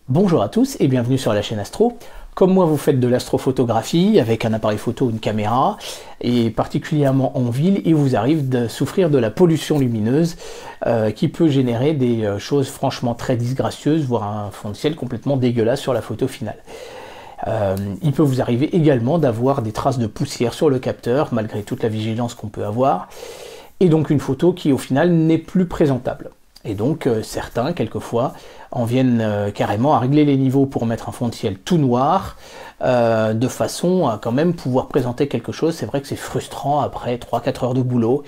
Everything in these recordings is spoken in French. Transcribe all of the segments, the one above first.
Bonjour à tous et bienvenue sur la chaîne Astro. Comme moi, vous faites de l'astrophotographie avec un appareil photo ou une caméra, et particulièrement en ville, il vous arrive de souffrir de la pollution lumineuse qui peut générer des choses franchement très disgracieuses, voire un fond de ciel complètement dégueulasse sur la photo finale. Il peut vous arriver également d'avoir des traces de poussière sur le capteur, malgré toute la vigilance qu'on peut avoir, et donc une photo qui au final n'est plus présentable. Et donc certains, quelquefois, en viennent carrément à régler les niveaux pour mettre un fond de ciel tout noir, de façon à quand même pouvoir présenter quelque chose. C'est vrai que c'est frustrant après 3-4 heures de boulot,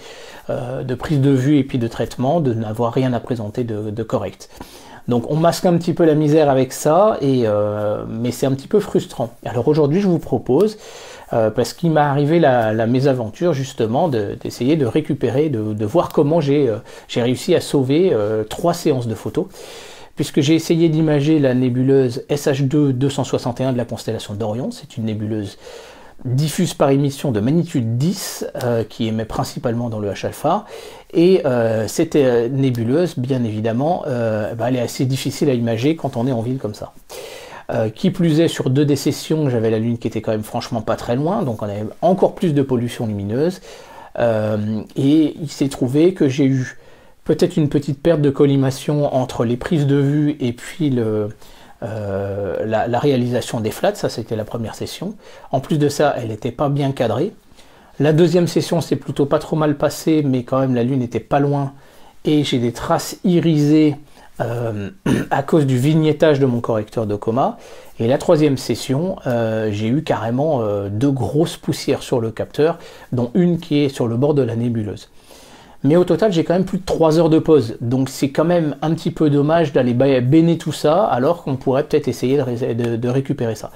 de prise de vue et puis de traitement, de n'avoir rien à présenter de correct. Donc on masque un petit peu la misère avec ça, mais c'est un petit peu frustrant. Alors aujourd'hui je vous propose, parce qu'il m'est arrivé la mésaventure justement d'essayer de récupérer, de voir comment j'ai réussi à sauver 3 séances de photos, puisque j'ai essayé d'imager la nébuleuse SH2 261 de la constellation d'Orion. C'est une nébuleuse diffuse par émission de magnitude 10 qui émet principalement dans le H-alpha, et cette nébuleuse, bien évidemment, elle est assez difficile à imager quand on est en ville comme ça. Qui plus est, sur 2 des sessions, j'avais la Lune qui était quand même franchement pas très loin, donc on avait encore plus de pollution lumineuse, et il s'est trouvé que j'ai eu peut-être une petite perte de collimation entre les prises de vue et puis la réalisation des flats. Ça c'était la première session. En plus de ça, elle n'était pas bien cadrée. La deuxième session c'est plutôt pas trop mal passé, mais quand même la Lune n'était pas loin, et j'ai des traces irisées à cause du vignettage de mon correcteur de coma. Et la troisième session, j'ai eu carrément 2 grosses poussières sur le capteur, dont une qui est sur le bord de la nébuleuse. Mais au total, j'ai quand même plus de 3 heures de pause, donc c'est quand même un petit peu dommage d'aller béner tout ça, alors qu'on pourrait peut-être essayer de récupérer ça.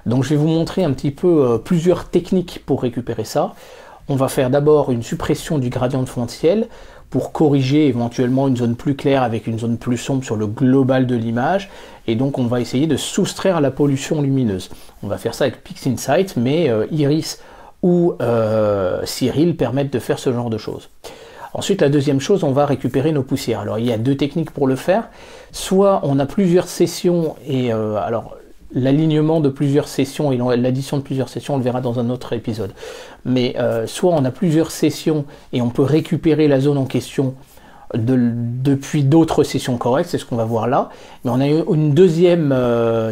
Donc je vais vous montrer un petit peu plusieurs techniques pour récupérer ça. On va faire d'abord une suppression du gradient de fond de ciel, pour corriger éventuellement une zone plus claire avec une zone plus sombre sur le global de l'image, et donc on va essayer de soustraire la pollution lumineuse. On va faire ça avec PixInsight, mais Iris ou Cyril permettent de faire ce genre de choses. Ensuite, la deuxième chose, on va récupérer nos poussières. Alors il y a 2 techniques pour le faire. Soit on a plusieurs sessions, et alors l'alignement de plusieurs sessions et l'addition de plusieurs sessions, on le verra dans un autre épisode. Mais soit on a plusieurs sessions et on peut récupérer la zone en question depuis d'autres sessions correctes, c'est ce qu'on va voir là. Mais on a une deuxième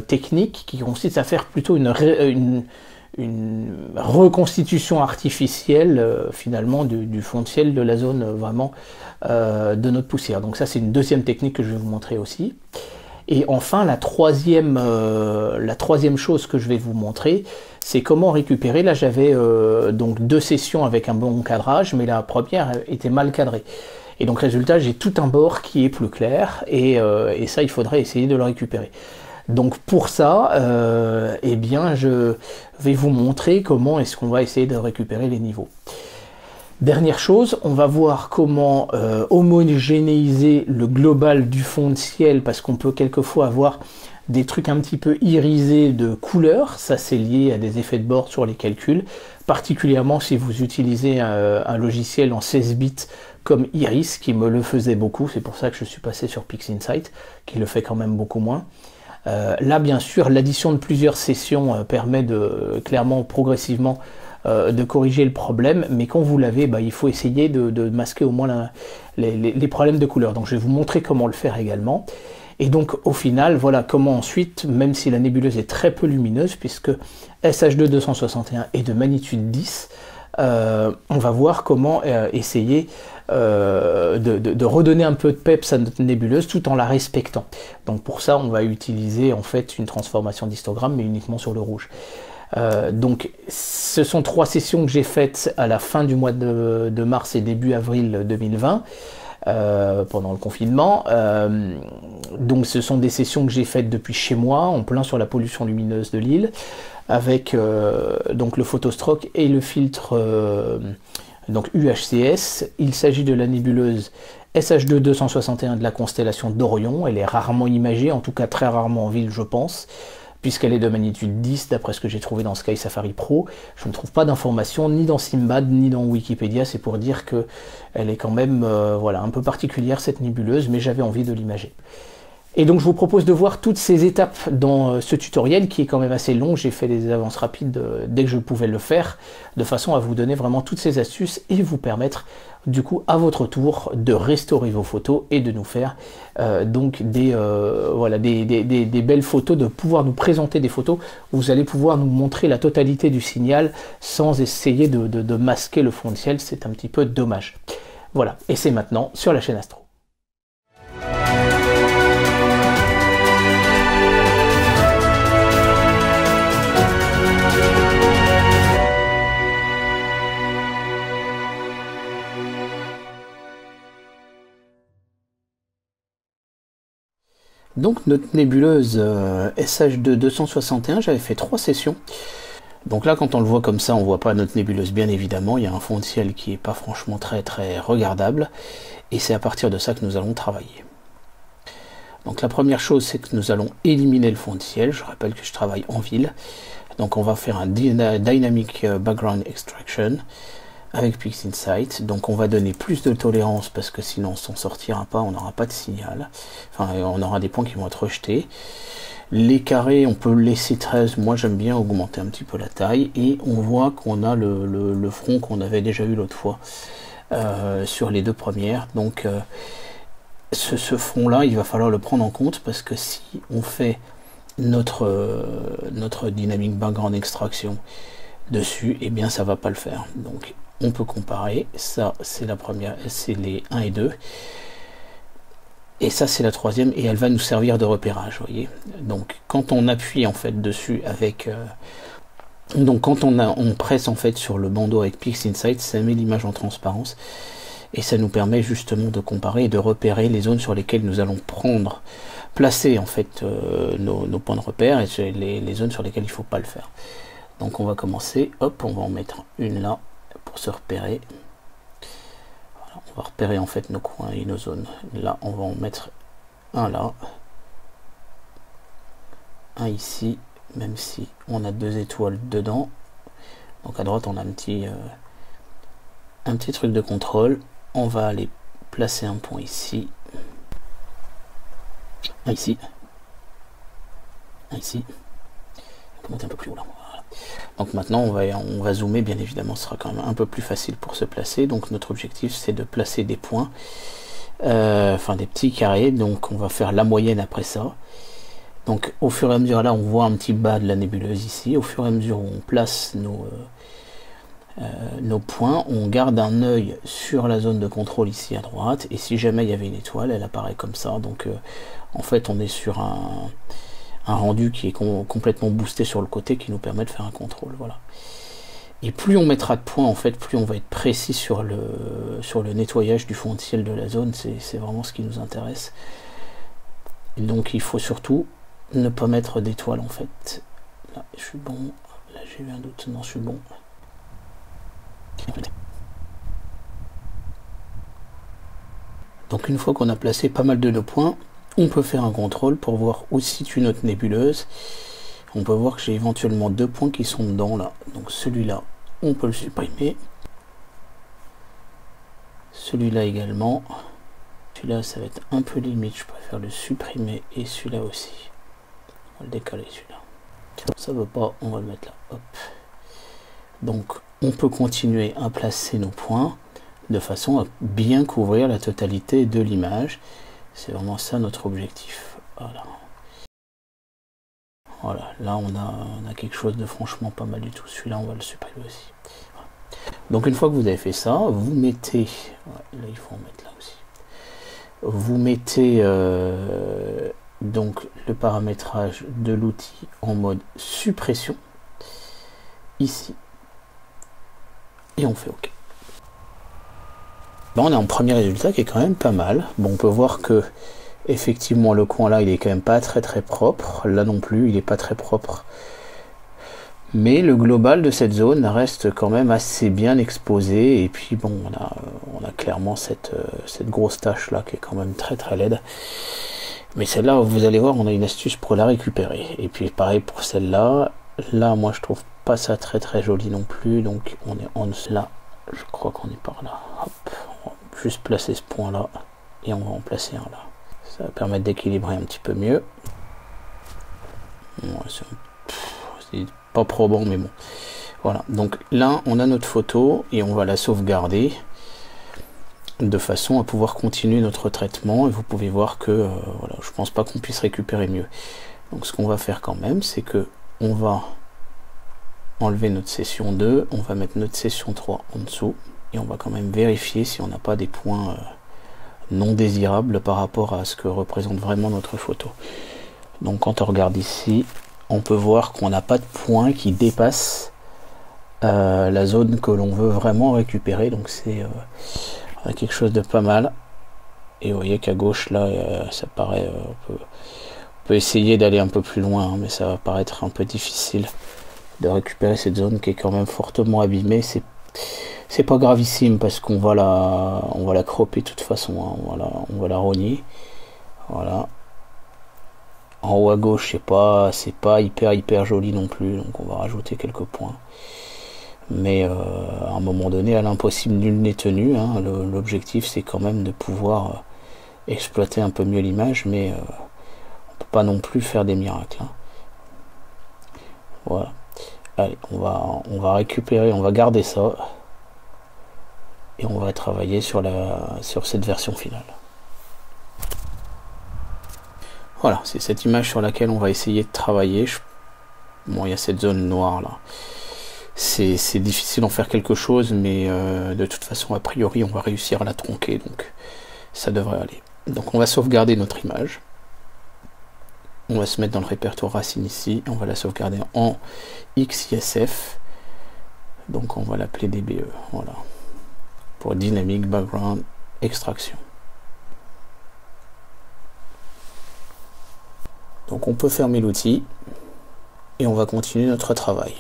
technique qui consiste à faire plutôt une reconstitution artificielle finalement du fond de ciel de la zone vraiment de notre poussière. Donc ça c'est une deuxième technique que je vais vous montrer aussi. Et enfin, la troisième chose que je vais vous montrer, c'est comment récupérer. Là, j'avais donc 2 sessions avec un bon cadrage, mais la première était mal cadrée. Et donc, résultat, j'ai tout un bord qui est plus clair, et ça, il faudrait essayer de le récupérer. Donc, pour ça, eh bien, je vais vous montrer comment est-ce qu'on va essayer de récupérer les niveaux. Dernière chose, on va voir comment homogénéiser le global du fond de ciel, parce qu'on peut quelquefois avoir des trucs un petit peu irisés de couleurs. Ça c'est lié à des effets de bord sur les calculs, particulièrement si vous utilisez un logiciel en 16 bits comme Iris, qui me le faisait beaucoup. C'est pour ça que je suis passé sur PixInsight, qui le fait quand même beaucoup moins. Là bien sûr, l'addition de plusieurs sessions permet de clairement, progressivement, de corriger le problème, mais quand vous l'avez, il faut essayer de masquer au moins les problèmes de couleur. Donc je vais vous montrer comment le faire également. Et donc au final, voilà comment ensuite, même si la nébuleuse est très peu lumineuse, puisque SH2 261 est de magnitude 10, on va voir comment essayer de redonner un peu de peps à notre nébuleuse tout en la respectant. Donc pour ça, on va utiliser en fait une transformation d'histogramme, mais uniquement sur le rouge. Donc ce sont 3 sessions que j'ai faites à la fin du mois de mars et début avril 2020, pendant le confinement. Donc ce sont des sessions que j'ai faites depuis chez moi, en plein sur la pollution lumineuse de l'île, avec donc le photostroke et le filtre donc UHCS. Il s'agit de la nébuleuse SH2 261 de la constellation d'Orion. Elle est rarement imagée, en tout cas très rarement en ville je pense, puisqu'elle est de magnitude 10, d'après ce que j'ai trouvé dans Sky Safari Pro. Je ne trouve pas d'informations ni dans Simbad ni dans Wikipédia, c'est pour dire qu'elle est quand même voilà, un peu particulière cette nébuleuse, mais j'avais envie de l'imager. Et donc je vous propose de voir toutes ces étapes dans ce tutoriel qui est quand même assez long. J'ai fait des avances rapides dès que je pouvais le faire, de façon à vous donner vraiment toutes ces astuces et vous permettre du coup à votre tour de restaurer vos photos et de nous faire donc voilà, des belles photos, de pouvoir nous présenter des photos où vous allez pouvoir nous montrer la totalité du signal sans essayer de masquer le fond de ciel. C'est un petit peu dommage. Voilà, et c'est maintenant sur la chaîne Astro. Donc notre nébuleuse SH2 261, j'avais fait 3 sessions. Donc là, quand on le voit comme ça, on voit pas notre nébuleuse, bien évidemment. Il y a un fond de ciel qui est pas franchement très regardable. Et c'est à partir de ça que nous allons travailler. Donc la première chose, c'est que nous allons éliminer le fond de ciel. Je rappelle que je travaille en ville. Donc on va faire un Dynamic Background Extraction avec PixInsight. Donc on va donner plus de tolérance parce que sinon on s'en sortira pas, on n'aura pas de signal. Enfin, on aura des points qui vont être rejetés. Les carrés, on peut laisser 13. Moi j'aime bien augmenter un petit peu la taille. Et on voit qu'on a le front qu'on avait déjà eu l'autre fois sur les deux premières. Donc ce front là, il va falloir le prendre en compte parce que si on fait notre Dynamic Background Extraction dessus, et bien ça va pas le faire. Donc on peut comparer. Ça c'est la première, c'est les 1 et 2. Et ça c'est la troisième et elle va nous servir de repérage, voyez. Donc quand on appuie en fait dessus avec donc quand on presse en fait sur le bandeau avec PixInsight, ça met l'image en transparence et ça nous permet justement de comparer et de repérer les zones sur lesquelles nous allons placer en fait nos points de repère et les zones sur lesquelles il faut pas le faire. Donc on va commencer, hop, on va en mettre une là pour se repérer. On va repérer en fait nos coins et nos zones. Là, on va en mettre un là, un ici, même si on a 2 étoiles dedans. Donc à droite, on a un petit truc de contrôle. On va aller placer un point ici, un ici, un ici. On peut monter un peu plus haut là. Voilà. Donc maintenant on va zoomer, bien évidemment ce sera quand même un peu plus facile pour se placer. Donc notre objectif c'est de placer des points, enfin des petits carrés. Donc on va faire la moyenne après ça. Donc au fur et à mesure, là on voit un petit bas de la nébuleuse ici. Au fur et à mesure où on place nos points, on garde un œil sur la zone de contrôle ici à droite. Et si jamais il y avait une étoile, elle apparaît comme ça. Donc en fait on est sur un rendu qui est complètement boosté sur le côté qui nous permet de faire un contrôle. Voilà. Et plus on mettra de points, en fait, plus on va être précis sur le nettoyage du fond de ciel de la zone. C'est vraiment ce qui nous intéresse. Et donc il faut surtout ne pas mettre d'étoiles en fait. Là je suis bon. Là j'ai eu un doute. Non, je suis bon. Donc une fois qu'on a placé pas mal de nos points, on peut faire un contrôle pour voir où se situe notre nébuleuse. On peut voir que j'ai éventuellement 2 points qui sont dedans là. Donc celui-là, on peut le supprimer. Celui-là également. Celui-là, ça va être un peu limite. Je préfère le supprimer. Et celui-là aussi. On va le décaler celui-là. Ça ne veut pas, on va le mettre là. Hop. Donc on peut continuer à placer nos points de façon à bien couvrir la totalité de l'image. C'est vraiment ça notre objectif. Voilà. Voilà, là on a quelque chose de franchement pas mal du tout. Celui-là on va le supprimer aussi. Voilà. Donc une fois que vous avez fait ça, vous mettez, ouais, là il faut en mettre là aussi. Vous mettez donc le paramétrage de l'outil en mode suppression ici et on fait OK. Bon, on a un premier résultat qui est quand même pas mal. Bon, on peut voir que effectivement le coin là il est quand même pas très propre, là non plus il est pas très propre, mais le global de cette zone reste quand même assez bien exposé. Et puis bon, on a clairement cette grosse tache là qui est quand même très laide, mais celle-là vous allez voir, on a une astuce pour la récupérer. Et puis pareil pour celle-là, là moi je trouve pas ça très joli non plus. Donc on est en là, je crois qu'on est par là. Hop, on va juste placer ce point là et on va en placer un là. Ça va permettre d'équilibrer un petit peu mieux. Ouais, c'est pas probant, mais bon. Voilà, donc là, on a notre photo et on va la sauvegarder de façon à pouvoir continuer notre traitement. Et vous pouvez voir que voilà, je pense pas qu'on puisse récupérer mieux. Donc ce qu'on va faire quand même, c'est que on va enlever notre session 2, on va mettre notre session 3 en dessous et on va quand même vérifier si on n'a pas des points non désirables par rapport à ce que représente vraiment notre photo. Donc quand on regarde ici, on peut voir qu'on n'a pas de points qui dépassent la zone que l'on veut vraiment récupérer. Donc c'est quelque chose de pas mal. Et vous voyez qu'à gauche là, ça paraît... on peut essayer d'aller un peu plus loin, hein, mais ça va paraître un peu difficile de récupérer cette zone qui est quand même fortement abîmée. C'est pas gravissime parce qu'on va la cropper de toute façon, hein. On va la rogner. Voilà. En haut à gauche, c'est pas hyper joli non plus, donc on va rajouter quelques points. Mais à un moment donné, à l'impossible, nul n'est tenu, hein. L'objectif, c'est quand même de pouvoir exploiter un peu mieux l'image, mais on peut pas non plus faire des miracles, hein. Voilà. Allez, on va récupérer, on va garder ça et on va travailler sur cette version finale. Voilà, c'est cette image sur laquelle on va essayer de travailler. Bon, il y a cette zone noire là. C'est difficile d'en faire quelque chose, mais de toute façon, a priori, on va réussir à la tronquer, donc ça devrait aller. Donc on va sauvegarder notre image. On va se mettre dans le répertoire racine ici, on va la sauvegarder en XISF, donc on va l'appeler DBE, voilà, pour Dynamic Background Extraction. Donc on peut fermer l'outil, et on va continuer notre travail.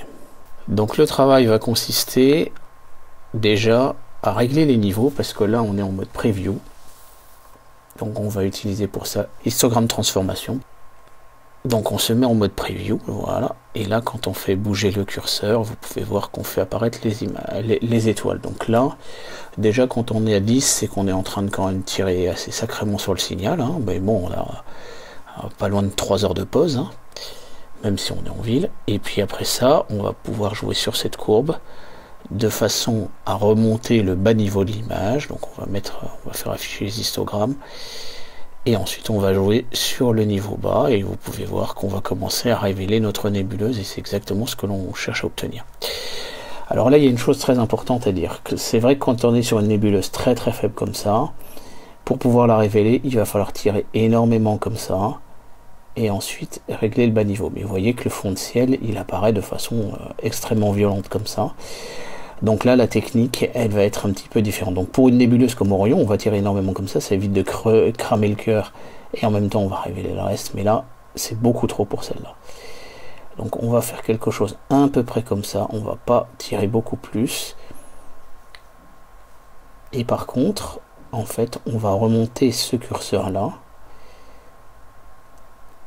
Donc le travail va consister déjà à régler les niveaux, parce que là on est en mode preview, donc on va utiliser pour ça histogramme transformation. Donc on se met en mode preview, voilà, et là quand on fait bouger le curseur, vous pouvez voir qu'on fait apparaître les étoiles. Donc là, déjà quand on est à 10, c'est qu'on est en train de quand même tirer assez sacrément sur le signal, hein. Mais bon, on a pas loin de 3 heures de pause, hein, même si on est en ville. Et puis après ça, on va pouvoir jouer sur cette courbe de façon à remonter le bas niveau de l'image. Donc on va faire afficher les histogrammes. Et ensuite on va jouer sur le niveau bas et vous pouvez voir qu'on va commencer à révéler notre nébuleuse et c'est exactement ce que l'on cherche à obtenir. Alors là il y a une chose très importante à dire, que c'est vrai que quand on est sur une nébuleuse très faible comme ça, pour pouvoir la révéler il va falloir tirer énormément comme ça et ensuite régler le bas niveau. Mais vous voyez que le fond de ciel il apparaît de façon extrêmement violente comme ça. Donc là, la technique, elle va être un petit peu différente. Donc pour une nébuleuse comme Orion, on va tirer énormément comme ça évite de cramer le cœur, et en même temps, on va révéler le reste. Mais là, c'est beaucoup trop pour celle-là. Donc on va faire quelque chose à un peu près comme ça. On va pas tirer beaucoup plus. Et par contre, en fait, on va remonter ce curseur-là.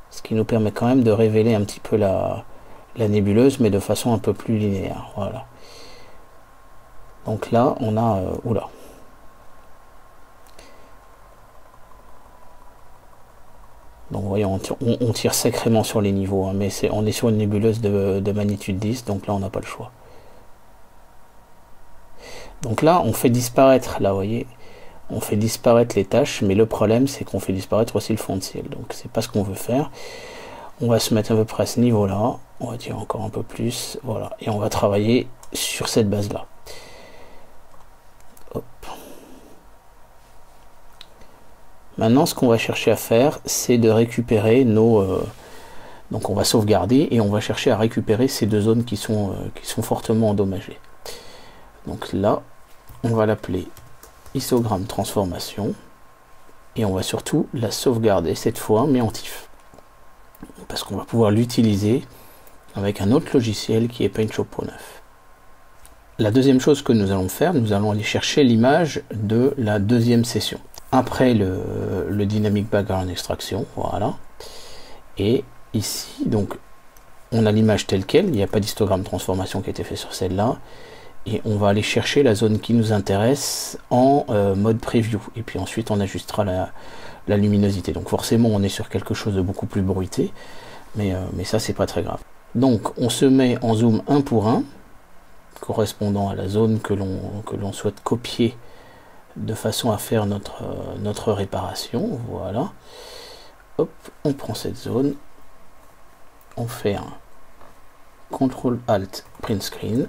Ce qui nous permet quand même de révéler un petit peu la nébuleuse, mais de façon un peu plus linéaire. Voilà. Donc là, on a... oula. Donc vous voyez, on tire sacrément sur les niveaux, hein, mais on est sur une nébuleuse de magnitude 10, donc là, on n'a pas le choix. Donc là, on fait disparaître, là, vous voyez, on fait disparaître les tâches, mais le problème, c'est qu'on fait disparaître aussi le fond de ciel. Donc c'est pas ce qu'on veut faire. On va se mettre à peu près à ce niveau-là. On va tirer encore un peu plus, voilà. Et on va travailler sur cette base-là. Maintenant, ce qu'on va chercher à faire, c'est de récupérer nos... donc on va sauvegarder et on va chercher à récupérer ces deux zones qui sont fortement endommagées. Donc là, on va l'appeler histogramme transformation. Et on va surtout la sauvegarder cette fois, mais en TIFF. Parce qu'on va pouvoir l'utiliser avec un autre logiciel qui est PaintShop Pro 9. La deuxième chose que nous allons faire, nous allons aller chercher l'image de la deuxième session. Après le Dynamic Background Extraction, voilà. Et ici, donc, on a l'image telle quelle, il n'y a pas d'histogramme transformation qui a été fait sur celle-là. et on va aller chercher la zone qui nous intéresse en mode preview. Et puis ensuite on ajustera la luminosité. Donc forcément on est sur quelque chose de beaucoup plus bruité, mais ça c'est pas très grave. Donc on se met en zoom 1 pour 1, correspondant à la zone que l'on souhaite copier de façon à faire notre réparation. Voilà. Hop, on prend cette zone, on fait un CTRL ALT Print Screen.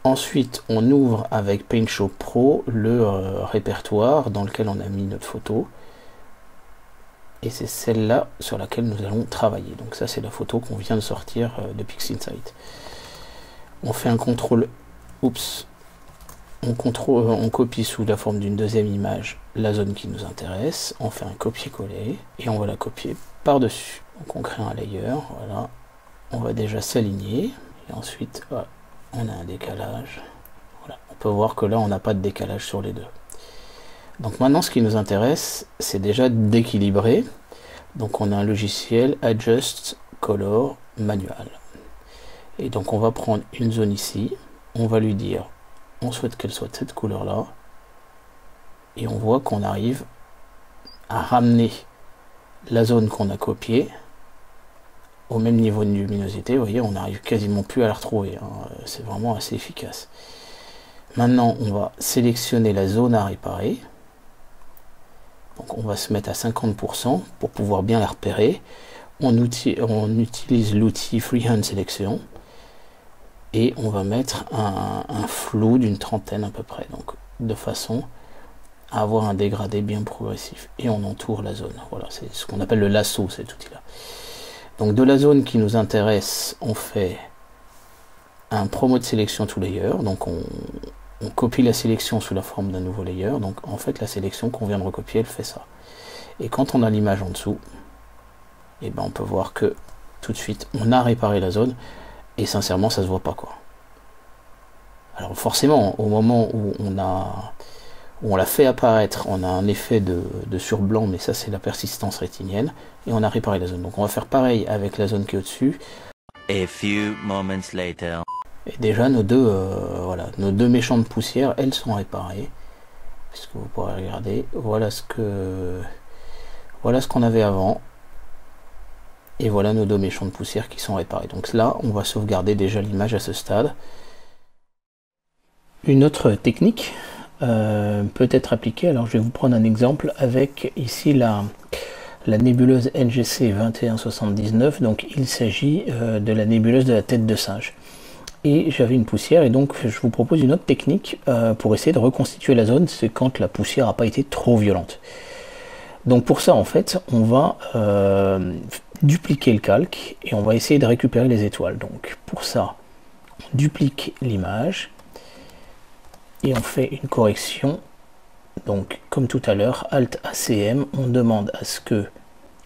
Ensuite, on ouvre avec PaintShop Pro le répertoire dans lequel on a mis notre photo. Et c'est celle-là sur laquelle nous allons travailler. Donc ça, c'est la photo qu'on vient de sortir de PixInsight. On fait un contrôle, oups, on copie sous la forme d'une deuxième image la zone qui nous intéresse. On fait un copier-coller et on va la copier par-dessus. Donc on crée un layer, voilà. On va déjà s'aligner et ensuite, voilà, on a un décalage. Voilà. On peut voir que là, on n'a pas de décalage sur les deux. Donc maintenant, ce qui nous intéresse, c'est déjà d'équilibrer. Donc on a un logiciel Adjust Color Manual. Et donc on va prendre une zone ici, on va lui dire, on souhaite qu'elle soit de cette couleur-là, et on voit qu'on arrive à ramener la zone qu'on a copiée au même niveau de luminosité. Vous voyez, on n'arrive quasiment plus à la retrouver, hein. C'est vraiment assez efficace. Maintenant, on va sélectionner la zone à réparer. Donc on va se mettre à 50% pour pouvoir bien la repérer. On utilise l'outil Freehand Selection et on va mettre un flou d'une trentaine à peu près, donc de façon à avoir un dégradé bien progressif. Et on entoure la zone. Voilà, c'est ce qu'on appelle le lasso, cet outil-là. Donc de la zone qui nous intéresse, on fait un promote sélection to layer. Donc on copie la sélection sous la forme d'un nouveau layer. Donc en fait la sélection qu'on vient de recopier, elle fait ça. Et quand on a l'image en dessous, et ben on peut voir que tout de suite on a réparé la zone et sincèrement ça se voit pas quoi. Alors forcément au moment où on l'a fait apparaître, on a un effet de surblanc, mais ça c'est la persistance rétinienne et on a réparé la zone. Donc on va faire pareil avec la zone qui est au-dessus. A few moments later. Et déjà nos deux méchants de poussière, elles sont réparées. Puisque vous pourrez regarder, voilà ce qu'on avait avant. Et voilà nos deux méchants de poussière qui sont réparés. Donc là, on va sauvegarder déjà l'image à ce stade. Une autre technique peut être appliquée. Alors je vais vous prendre un exemple avec ici la nébuleuse NGC 2179. Donc il s'agit de la nébuleuse de la tête de singe. Et j'avais une poussière et donc je vous propose une autre technique pour essayer de reconstituer la zone, c'est quand la poussière n'a pas été trop violente. Donc pour ça en fait on va dupliquer le calque et on va essayer de récupérer les étoiles. Donc pour ça on duplique l'image et on fait une correction. Donc comme tout à l'heure, Alt ACM, on demande à ce que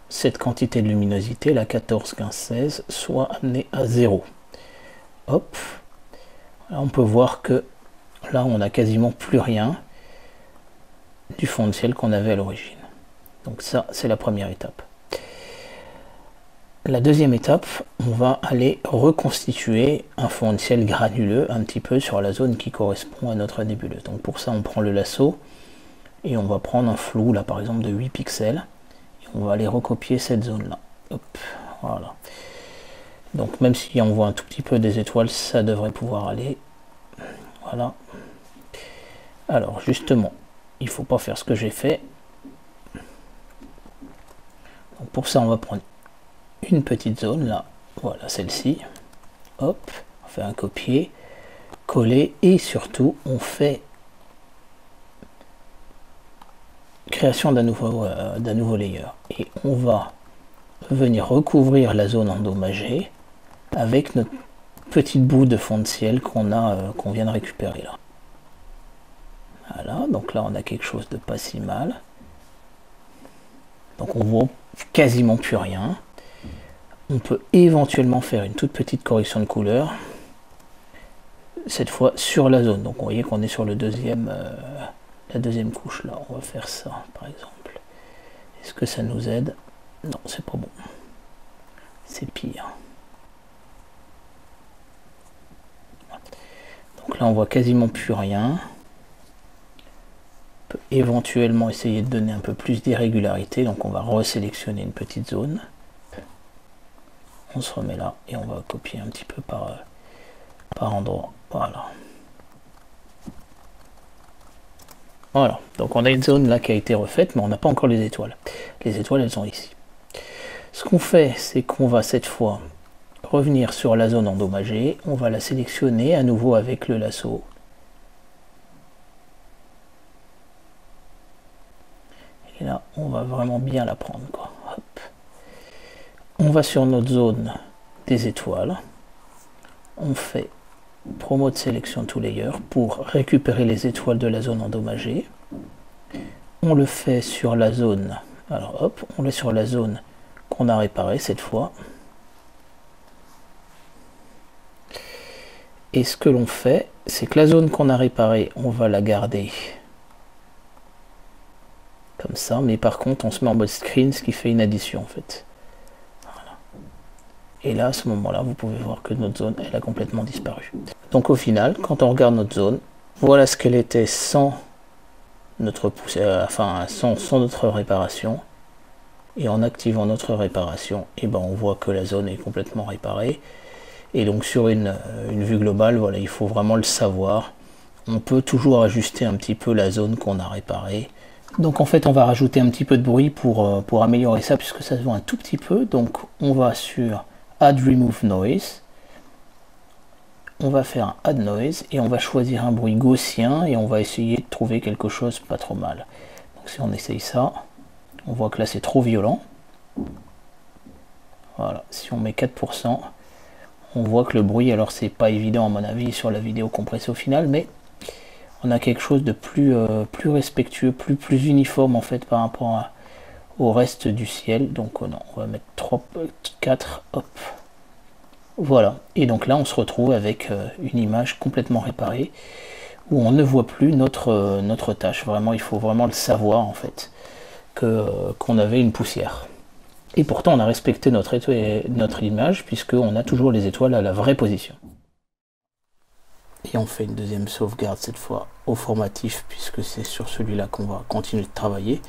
cette quantité de luminosité, la 14, 15, 16, soit amenée à 0. Hop, là, on peut voir que là on n'a quasiment plus rien du fond de ciel qu'on avait à l'origine. Donc ça c'est la première étape. La deuxième étape, on va aller reconstituer un fond de ciel granuleux un petit peu sur la zone qui correspond à notre nébuleuse. Donc pour ça on prend le lasso et on va prendre un flou là par exemple de 8 pixels et on va aller recopier cette zone là. Hop, voilà. Donc même si on voit un tout petit peu des étoiles, ça devrait pouvoir aller. Voilà. Alors justement, il ne faut pas faire ce que j'ai fait. Donc pour ça, on va prendre une petite zone là. Voilà, celle-ci. Hop, on fait un copier, coller et surtout on fait création d'un nouveau layer. Et on va venir recouvrir la zone endommagée avec notre petite bout de fond de ciel qu'on vient de récupérer là. Voilà, donc là on a quelque chose de pas si mal. Donc on voit quasiment plus rien. On peut éventuellement faire une toute petite correction de couleur, cette fois sur la zone. Donc vous voyez qu'on est sur la deuxième couche là. On va faire ça par exemple. Est-ce que ça nous aide? Non, c'est pas bon. C'est pire. Donc là on voit quasiment plus rien. On peut éventuellement essayer de donner un peu plus d'irrégularité, donc on va resélectionner une petite zone. On se remet là et on va copier un petit peu par endroit. Voilà. Voilà, donc on a une zone là qui a été refaite, mais on n'a pas encore les étoiles. Les étoiles, elles sont ici. Ce qu'on fait, c'est qu'on va cette fois revenir sur la zone endommagée. On va la sélectionner à nouveau avec le lasso. Et là, on va vraiment bien la prendre, quoi. Hop. On va sur notre zone des étoiles. On fait Promote Selection to Layer pour récupérer les étoiles de la zone endommagée. On le fait sur la zone. Alors hop, on est sur la zone qu'on a réparée cette fois. Et ce que l'on fait, c'est que la zone qu'on a réparée, on va la garder comme ça, mais par contre on se met en mode screen, ce qui fait une addition en fait. Voilà. Et là à ce moment là vous pouvez voir que notre zone elle a complètement disparu. Donc au final, quand on regarde notre zone, voilà ce qu'elle était sans notre sans notre réparation. Et en activant notre réparation, et ben on voit que la zone est complètement réparée. Et donc sur une vue globale, voilà, il faut vraiment le savoir. On peut toujours ajuster un petit peu la zone qu'on a réparée. Donc en fait on va rajouter un petit peu de bruit pour améliorer ça, puisque ça se voit un tout petit peu. Donc on va sur Add Remove Noise. On va faire un Add Noise et on va choisir un bruit gaussien et on va essayer de trouver quelque chose pas trop mal. Donc si on essaye ça, on voit que là c'est trop violent. Voilà, si on met 4%, on voit que le bruit, alors c'est pas évident à mon avis sur la vidéo compressée au final, mais on a quelque chose de plus respectueux, plus uniforme en fait par rapport au reste du ciel. Donc non, on va mettre 3, 4, hop. Voilà, et donc là on se retrouve avec une image complètement réparée où on ne voit plus notre tâche. Vraiment, il faut vraiment le savoir en fait qu'on avait une poussière. Et pourtant on a respecté notre image puisqu'on a toujours les étoiles à la vraie position. Et on fait une deuxième sauvegarde cette fois au format TIFF puisque c'est sur celui-là qu'on va continuer de travailler.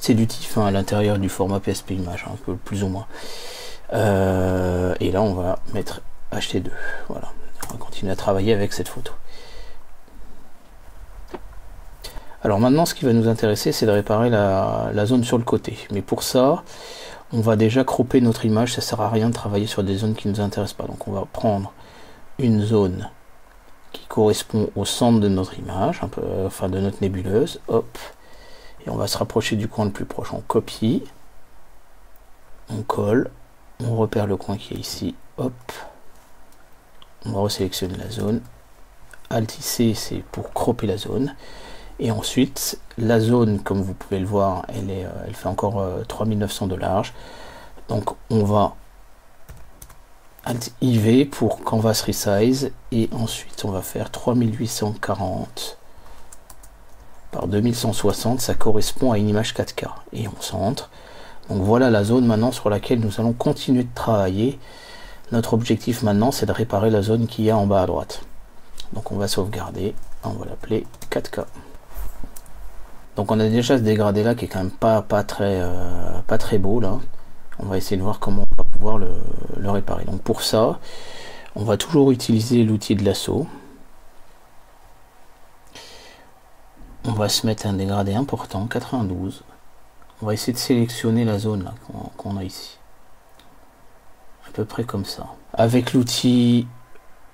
C'est du TIFF hein, à l'intérieur du format PSP image, un peu plus ou moins. Et là on va mettre HT2. Voilà, on va continuer à travailler avec cette photo. Alors maintenant ce qui va nous intéresser c'est de réparer la zone sur le côté. Mais pour ça on va déjà cropper notre image, ça sert à rien de travailler sur des zones qui ne nous intéressent pas. Donc on va prendre une zone qui correspond au centre de notre image, un peu, enfin de notre nébuleuse, hop, et on va se rapprocher du coin le plus proche. On copie, on colle, on repère le coin qui est ici, hop, on va resélectionner la zone, Alt-IC c'est pour cropper la zone, et ensuite la zone comme vous pouvez le voir elle fait encore 3900 de large, donc on va Alt-IV pour Canvas Resize, et ensuite on va faire 3840 par 2160, ça correspond à une image 4K, et on centre. Donc voilà la zone maintenant sur laquelle nous allons continuer de travailler. Notre objectif maintenant c'est de réparer la zone qu'il y a en bas à droite. Donc on va sauvegarder, on va l'appeler 4K. Donc on a déjà ce dégradé là qui est quand même pas très beau là. On va essayer de voir comment on va pouvoir le réparer. Donc pour ça, on va toujours utiliser l'outil de lasso. On va se mettre un dégradé important, 92. On va essayer de sélectionner la zone là qu'on a ici. À peu près comme ça. Avec l'outil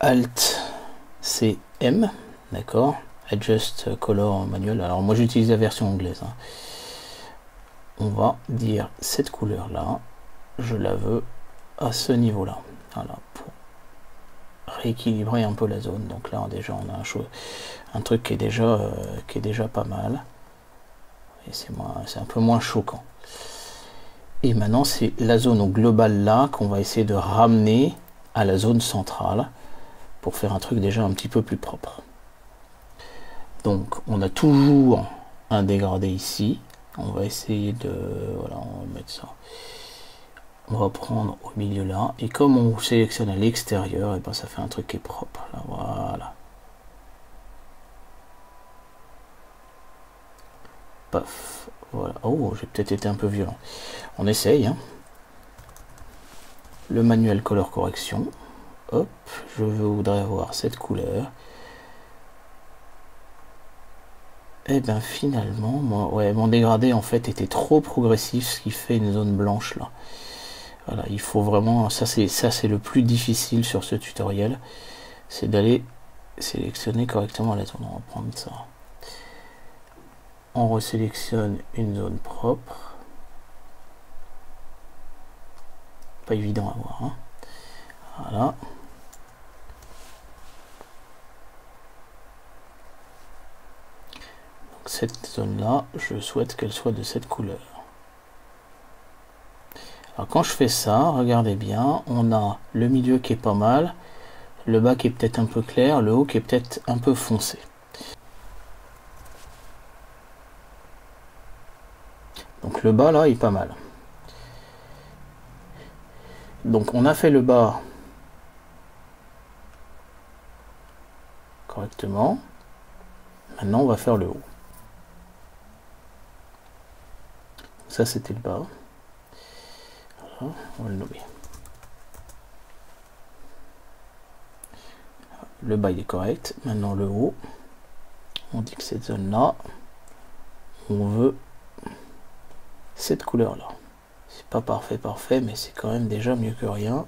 Alt-CM, d'accord, Adjust Color Manual. Alors moi j'utilise la version anglaise. Hein. On va dire cette couleur là, je la veux à ce niveau là. Voilà, pour rééquilibrer un peu la zone. Donc là déjà on a un truc qui est déjà pas mal. Et c'est un peu moins choquant. Et maintenant c'est la zone au global là qu'on va essayer de ramener à la zone centrale pour faire un truc déjà un petit peu plus propre. Donc on a toujours un dégradé ici. On va essayer de... Voilà, on va mettre ça. On va prendre au milieu là. Et comme on sélectionne à l'extérieur, et ben ça fait un truc qui est propre. Là, voilà. Paf. Voilà. Oh, j'ai peut-être été un peu violent. On essaye. Hein. Le manuel color correction. Hop, je voudrais avoir cette couleur. Et bien finalement, mon dégradé en fait était trop progressif, ce qui fait une zone blanche là. Voilà, il faut vraiment, ça c'est le plus difficile sur ce tutoriel, c'est d'aller sélectionner correctement la zone. On va prendre ça. On resélectionne une zone propre. Pas évident à voir. Hein. Voilà. Donc cette zone-là, je souhaite qu'elle soit de cette couleur. Alors quand je fais ça, regardez bien, on a le milieu qui est pas mal, le bas qui est peut-être un peu clair, le haut qui est peut-être un peu foncé. Donc le bas là est pas mal. Donc on a fait le bas correctement. Maintenant on va faire le haut. Ça c'était le bas. Voilà, on va le nommer. Le bas il est correct. Maintenant le haut. On dit que cette zone là, on veut cette couleur là. C'est pas parfait, mais c'est quand même déjà mieux que rien.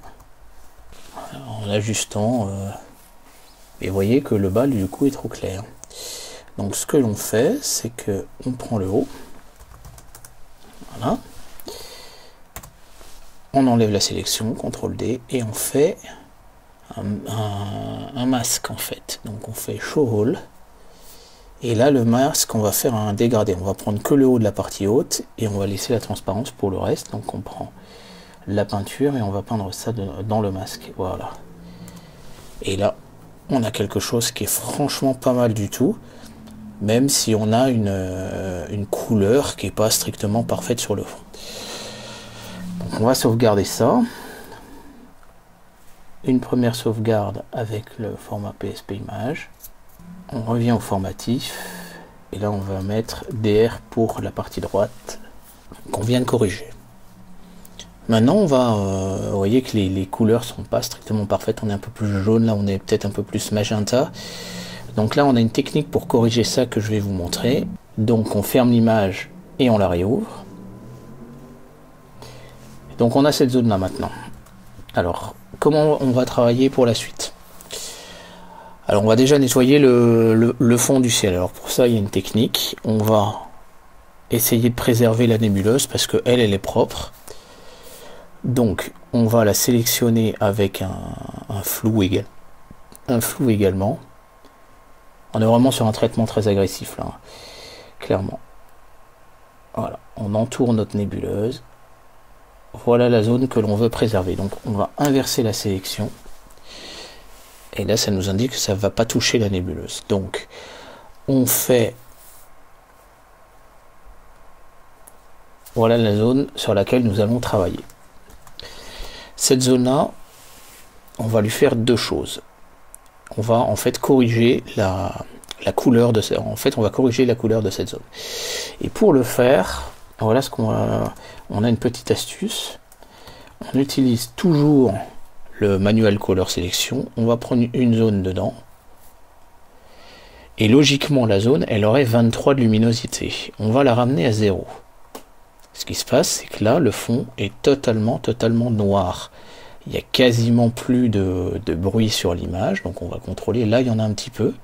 En ajustant, et vous voyez que le bas du coup est trop clair. Donc ce que l'on fait, c'est que on prend le haut, voilà, on enlève la sélection, CTRL D, et on fait un masque en fait. Donc on fait Show All. Et là, le masque, on va faire un dégradé. On va prendre que le haut de la partie haute et on va laisser la transparence pour le reste. Donc on prend la peinture et on va peindre ça dans le masque. Voilà. Et là, on a quelque chose qui est franchement pas mal du tout. Même si on a une couleur qui n'est pas strictement parfaite sur le fond. Donc on va sauvegarder ça. Une première sauvegarde avec le format PSP Image. On revient au formatif et là on va mettre DR pour la partie droite qu'on vient de corriger. Maintenant on va, vous voyez que les couleurs sont pas strictement parfaites, on est un peu plus jaune, là on est peut-être un peu plus magenta. Donc là on a une technique pour corriger ça que je vais vous montrer. Donc on ferme l'image et on la réouvre. Donc on a cette zone là maintenant. Alors comment on va travailler pour la suite? Alors on va déjà nettoyer le fond du ciel. Alors pour ça il y a une technique. On va essayer de préserver la nébuleuse parce que elle est propre. Donc on va la sélectionner avec un flou également. On est vraiment sur un traitement très agressif là, clairement. Voilà, on entoure notre nébuleuse. Voilà la zone que l'on veut préserver. Donc on va inverser la sélection. Et là, ça nous indique que ça ne va pas toucher la nébuleuse. Donc, on fait... Voilà la zone sur laquelle nous allons travailler. Cette zone-là, on va lui faire deux choses. On va en fait corriger la couleur de cette... En fait, on va corriger la couleur de cette zone. Et pour le faire, voilà ce qu'on va... On a une petite astuce. On utilise toujours... le manuel color sélection, on va prendre une zone dedans et logiquement la zone elle aurait 23 de luminosité, on va la ramener à 0. Ce qui se passe c'est que là le fond est totalement noir, il n'y a quasiment plus de bruit sur l'image, donc on va contrôler, là il y en a un petit peu,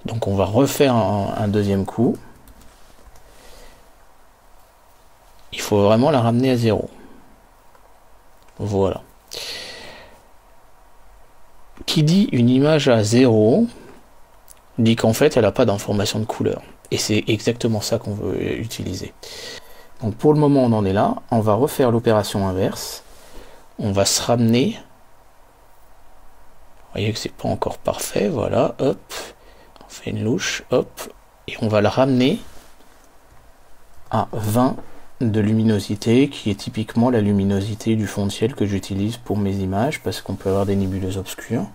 donc on va refaire un deuxième coup, il faut vraiment la ramener à 0. Voilà. Qui dit une image à 0 dit qu'en fait elle n'a pas d'information de couleur. Et c'est exactement ça qu'on veut utiliser. Donc pour le moment on en est là. On va refaire l'opération inverse. On va se ramener. Vous voyez que c'est pas encore parfait. Voilà, hop. On fait une louche, hop. Et on va la ramener à 20 de luminosité, qui est typiquement la luminosité du fond de ciel que j'utilise pour mes images, parce qu'on peut avoir des nébuleuses obscures.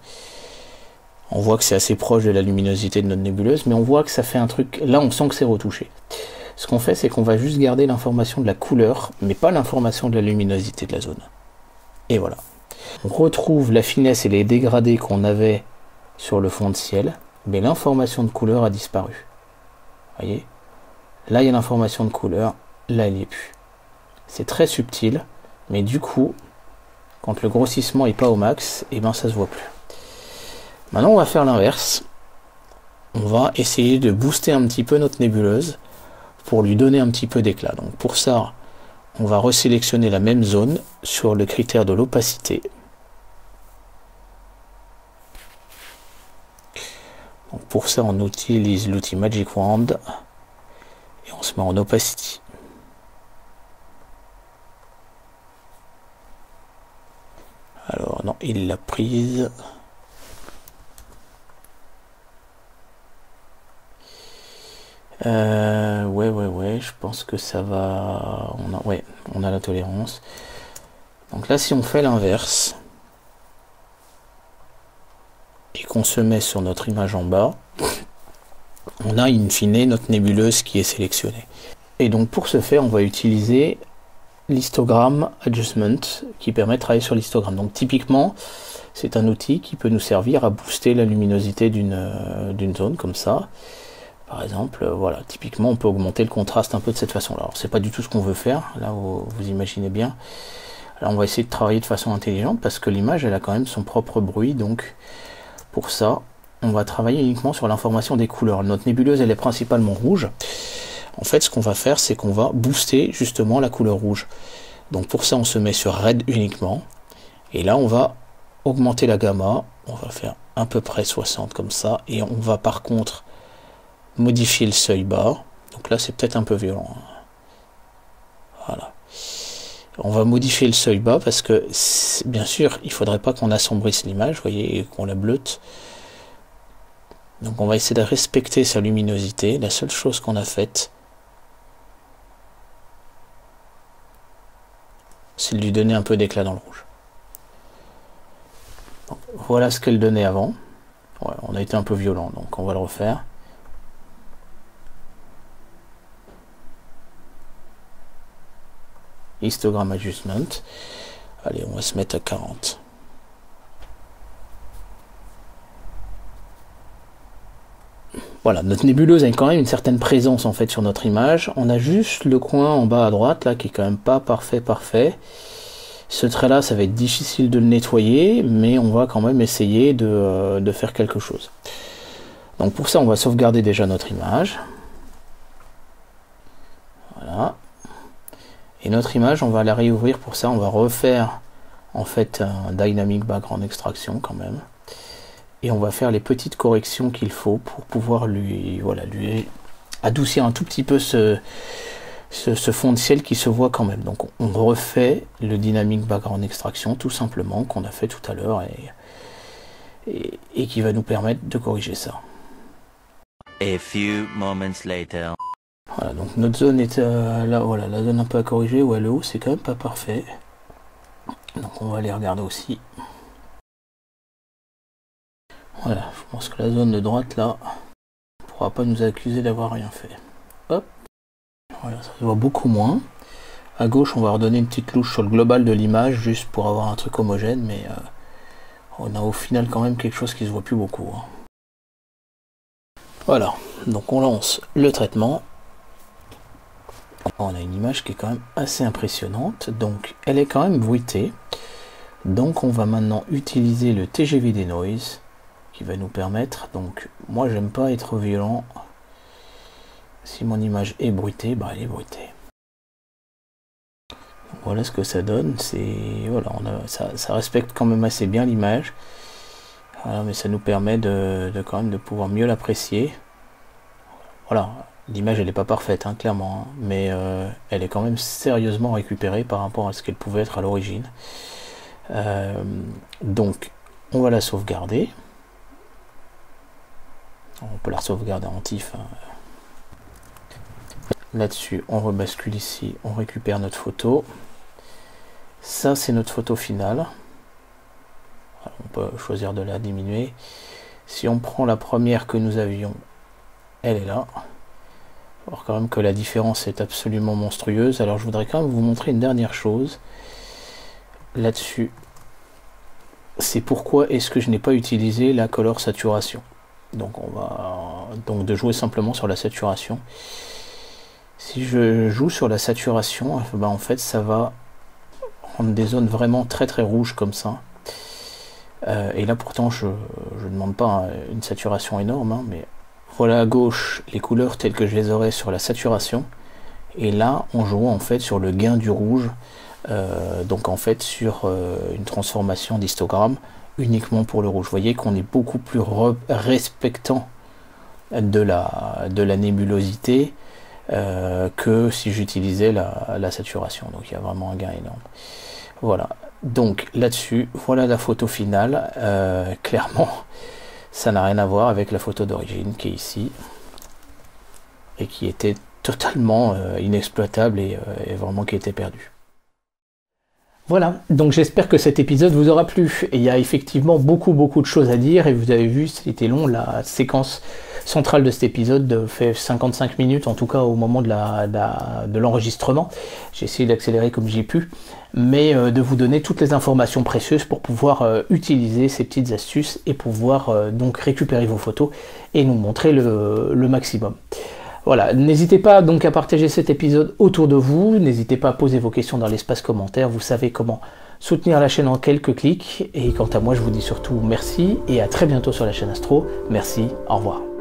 On voit que c'est assez proche de la luminosité de notre nébuleuse, mais on voit que ça fait un truc, là on sent que c'est retouché. Ce qu'on fait, c'est qu'on va juste garder l'information de la couleur, mais pas l'information de la luminosité de la zone. Et voilà. On retrouve la finesse et les dégradés qu'on avait sur le fond de ciel, mais l'information de couleur a disparu. Vous voyez? Là, il y a l'information de couleur, là, il n'y est plus. C'est très subtil, mais du coup, quand le grossissement n'est pas au max, et ben ça se voit plus. Maintenant, on va faire l'inverse. On va essayer de booster un petit peu notre nébuleuse pour lui donner un petit peu d'éclat. Donc pour ça, on va resélectionner la même zone sur le critère de l'opacité. Pour ça, on utilise l'outil Magic Wand et on se met en opacity. Alors non, il l'a prise. Ouais, je pense que ça va. On a la tolérance. Donc là, si on fait l'inverse et qu'on se met sur notre image en bas, on a in fine notre nébuleuse qui est sélectionnée. Et donc pour ce faire, on va utiliser l'histogramme adjustment qui permet de travailler sur l'histogramme. Donc typiquement, c'est un outil qui peut nous servir à booster la luminosité d'une zone comme ça. Par exemple, voilà, typiquement on peut augmenter le contraste un peu de cette façon-là. Alors c'est pas du tout ce qu'on veut faire, là vous imaginez bien. Là on va essayer de travailler de façon intelligente parce que l'image elle a quand même son propre bruit, donc pour ça on va travailler uniquement sur l'information des couleurs. Notre nébuleuse elle est principalement rouge. En fait ce qu'on va faire c'est qu'on va booster justement la couleur rouge. Donc pour ça on se met sur Red uniquement. Et là on va augmenter la gamma, on va faire à peu près 60 comme ça. Et on va par contre modifier le seuil bas. Donc là c'est peut-être un peu violent. Voilà. On va modifier le seuil bas parce que bien sûr il faudrait pas qu'on assombrisse l'image, vous voyez, et qu'on la bleute. Donc on va essayer de respecter sa luminosité. La seule chose qu'on a faite, c'est de lui donner un peu d'éclat dans le rouge. Donc, voilà ce qu'elle donnait avant. Ouais, on a été un peu violent, donc on va le refaire. Histogram adjustment. Allez, on va se mettre à 40. Voilà, notre nébuleuse a quand même une certaine présence en fait sur notre image. On a juste le coin en bas à droite là qui est quand même pas parfait. Ce trait là, ça va être difficile de le nettoyer, mais on va quand même essayer de faire quelque chose. Donc pour ça, on va sauvegarder déjà notre image. Voilà. Et notre image, on va la réouvrir. Pour ça, on va refaire en fait un Dynamic Background Extraction quand même. Et on va faire les petites corrections qu'il faut pour pouvoir lui adoucir un tout petit peu ce fond de ciel qui se voit quand même. Donc on refait le Dynamic Background Extraction tout simplement qu'on a fait tout à l'heure et qui va nous permettre de corriger ça. A few moments later. Voilà, donc notre zone est là, voilà, la zone un peu à corriger, ou le haut c'est quand même pas parfait. Donc on va aller regarder aussi. Voilà, je pense que la zone de droite là ne pourra pas nous accuser d'avoir rien fait. Hop, voilà, ça se voit beaucoup moins. À gauche, on va redonner une petite louche sur le global de l'image juste pour avoir un truc homogène, mais on a au final quand même quelque chose qui se voit plus beaucoup. Hein. Voilà, donc on lance le traitement. On a une image qui est quand même assez impressionnante, donc elle est quand même bruitée. Donc on va maintenant utiliser le TGV Denoise qui va nous permettre, donc moi j'aime pas être violent. Si mon image est bruitée, bah elle est bruitée. Donc voilà ce que ça donne, c'est voilà, ça respecte quand même assez bien l'image. Voilà, mais ça nous permet quand même de pouvoir mieux l'apprécier. Voilà. L'image elle n'est pas parfaite, hein, clairement, hein, mais elle est quand même sérieusement récupérée par rapport à ce qu'elle pouvait être à l'origine. Donc on va la sauvegarder. On peut la sauvegarder en TIFF. Hein. Là-dessus, on rebascule ici, on récupère notre photo. Ça, c'est notre photo finale. Alors, on peut choisir de la diminuer. Si on prend la première que nous avions, elle est là. Alors quand même que la différence est absolument monstrueuse. Alors je voudrais quand même vous montrer une dernière chose là-dessus. C'est pourquoi est-ce que je n'ai pas utilisé la color saturation. Donc on va donc de jouer simplement sur la saturation. Si je joue sur la saturation, ben en fait ça va rendre des zones vraiment très très rouges comme ça. Et là pourtant je ne demande pas une saturation énorme, hein, mais voilà à gauche les couleurs telles que je les aurais sur la saturation. Et là on joue en fait sur le gain du rouge, donc en fait sur une transformation d'histogramme uniquement pour le rouge. Vous voyez qu'on est beaucoup plus respectant de la nébulosité que si j'utilisais la saturation. Donc il y a vraiment un gain énorme. Voilà, donc là-dessus, voilà la photo finale. Clairement, ça n'a rien à voir avec la photo d'origine qui est ici et qui était totalement inexploitable et vraiment qui était perdue. Voilà, donc j'espère que cet épisode vous aura plu. Et il y a effectivement beaucoup de choses à dire, et vous avez vu, c'était long, la séquence centrale de cet épisode fait 55 minutes, en tout cas au moment de l'enregistrement. J'ai essayé d'accélérer comme j'ai pu, mais de vous donner toutes les informations précieuses pour pouvoir utiliser ces petites astuces et pouvoir donc récupérer vos photos et nous montrer le maximum. Voilà, n'hésitez pas donc à partager cet épisode autour de vous, n'hésitez pas à poser vos questions dans l'espace commentaire, vous savez comment soutenir la chaîne en quelques clics, et quant à moi je vous dis surtout merci et à très bientôt sur la chaîne Astro, merci, au revoir.